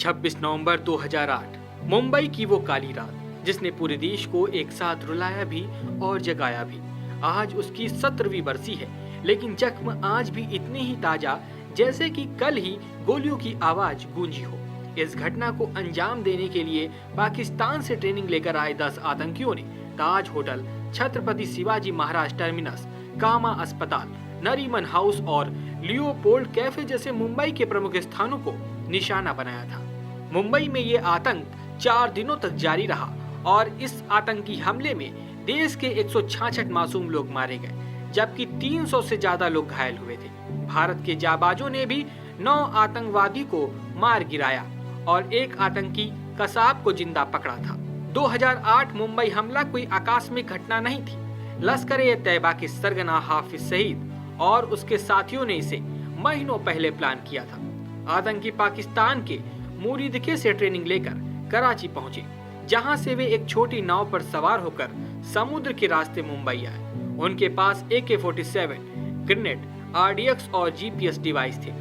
26 नवंबर 2008 मुंबई की वो काली रात जिसने पूरे देश को एक साथ रुलाया भी और जगाया भी। आज उसकी 17वीं बरसी है, लेकिन जख्म आज भी इतने ही ताजा जैसे कि कल ही गोलियों की आवाज गूंजी हो। इस घटना को अंजाम देने के लिए पाकिस्तान से ट्रेनिंग लेकर आए 10 आतंकियों ने ताज होटल, छत्रपति शिवाजी महाराज टर्मिनस, कामा अस्पताल, नरीमन हाउस और लियोपोल्ड कैफे जैसे मुंबई के प्रमुख स्थानों को निशाना बनाया था। मुंबई में ये आतंक 4 दिनों तक जारी रहा और इस आतंकी हमले में देश के 166 मासूम लोग मारे गए, जबकि 300 से ज्यादा लोग घायल हुए थे। भारत के जाबाजों ने भी 9 आतंकवादी को मार गिराया और एक आतंकी कसाब को जिंदा पकड़ा था। 2008 मुंबई हमला कोई आकस्मिक घटना नहीं थी। लश्कर-ए-तैयबा के सरगना हाफिज सईद और उसके साथियों ने इसे महीनों पहले प्लान किया था। आतंकी पाकिस्तान के मुरीदके से ट्रेनिंग लेकर कराची पहुंचे, जहां से वे एक छोटी नाव पर सवार होकर समुद्र के रास्ते मुंबई आए। उनके पास AK-47, ग्रेनेड, RDX और GPS डिवाइस थे।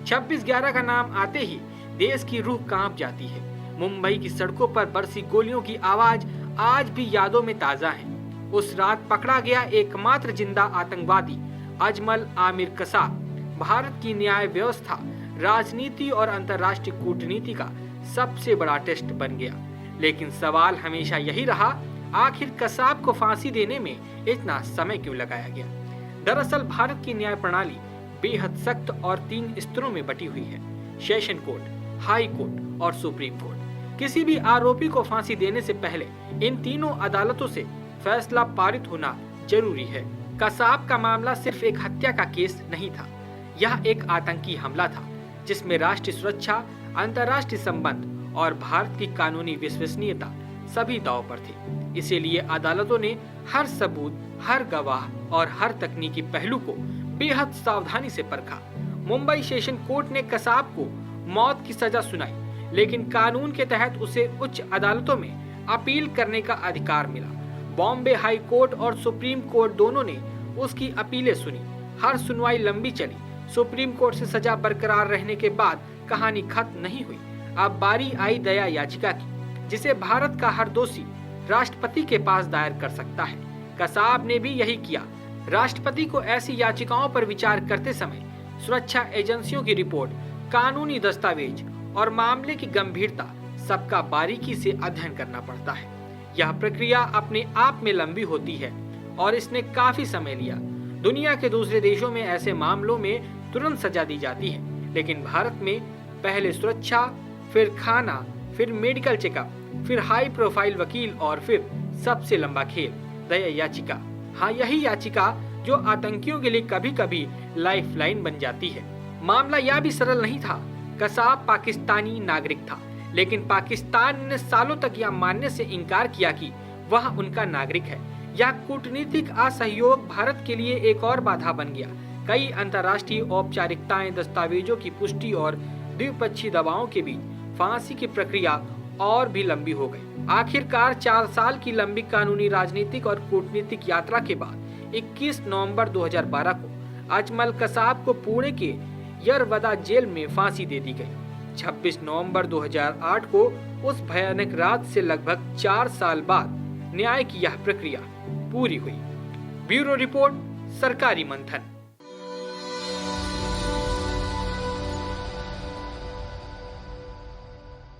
26/11 का नाम आते ही देश की रूह कांप जाती है। मुंबई की सड़कों पर बरसी गोलियों की आवाज आज भी यादों में ताजा है। उस रात पकड़ा गया एकमात्र जिंदा आतंकवादी अजमल आमिर कसाब भारत की न्याय व्यवस्था, राजनीति और अंतर्राष्ट्रीय कूटनीति का सबसे बड़ा टेस्ट बन गया। लेकिन सवाल हमेशा यही रहा, आखिर कसाब को फांसी देने में इतना समय क्यों लगाया गया? दरअसल भारत की न्याय प्रणाली बेहद सख्त और 3 स्तरों में बटी हुई है: सेशन कोर्ट, हाई कोर्ट और सुप्रीम कोर्ट। किसी भी आरोपी को फांसी देने से पहले इन तीनों अदालतों से फैसला पारित होना जरूरी है। कसाब का मामला सिर्फ एक हत्या का केस नहीं था, यह एक आतंकी हमला था जिसमें राष्ट्रीय सुरक्षा, अंतर्राष्ट्रीय संबंध और भारत की कानूनी विश्वसनीयता सभी दांव पर थे। इसीलिए अदालतों ने हर सबूत, हर गवाह और हर तकनीकी पहलू को बेहद सावधानी से परखा। मुंबई सेशन कोर्ट ने कसाब को मौत की सजा सुनाई, लेकिन कानून के तहत उसे उच्च अदालतों में अपील करने का अधिकार मिला। बॉम्बे हाई कोर्ट और सुप्रीम कोर्ट दोनों ने उसकी अपीलें सुनी। हर सुनवाई लंबी चली। सुप्रीम कोर्ट से सजा बरकरार रहने के बाद कहानी खत्म नहीं हुई। अब बारी आई दया याचिका की, जिसे भारत का हर दोषी राष्ट्रपति के पास दायर कर सकता है। कसाब ने भी यही किया। राष्ट्रपति को ऐसी याचिकाओं पर विचार करते समय सुरक्षा एजेंसियों की रिपोर्ट, कानूनी दस्तावेज और मामले की गंभीरता सबका बारीकी से अध्ययन करना पड़ता है। यह प्रक्रिया अपने आप में लंबी होती है और इसने काफी समय लिया। दुनिया के दूसरे देशों में ऐसे मामलों में तुरंत सजा दी जाती है, लेकिन भारत में पहले सुरक्षा, फिर खाना, फिर मेडिकल चेकअप, फिर हाई प्रोफाइल वकील और फिर सबसे लंबा खेल दया याचिका। हाँ, यही याचिका जो आतंकियों के लिए कभी कभी लाइफलाइन बन जाती है। मामला यह भी सरल नहीं था। कसाब पाकिस्तानी नागरिक था, लेकिन पाकिस्तान ने सालों तक यह मानने से इनकार किया कि वह उनका नागरिक है। यह कूटनीतिक असहयोग भारत के लिए एक और बाधा बन गया। कई अंतर्राष्ट्रीय औपचारिकताएं, दस्तावेजों की पुष्टि और द्विपक्षीय दबावों के बीच फांसी की प्रक्रिया और भी लंबी हो गई। आखिरकार 4 साल की लंबी कानूनी, राजनीतिक और कूटनीतिक यात्रा के बाद 21 नवंबर 2012 को अजमल कसाब को पुणे के यरवदा जेल में फांसी दे दी गई। 26 नवंबर 2008 को उस भयानक रात से लगभग 4 साल बाद न्याय की यह प्रक्रिया पूरी हुई। ब्यूरो रिपोर्ट, सरकारी मंथन।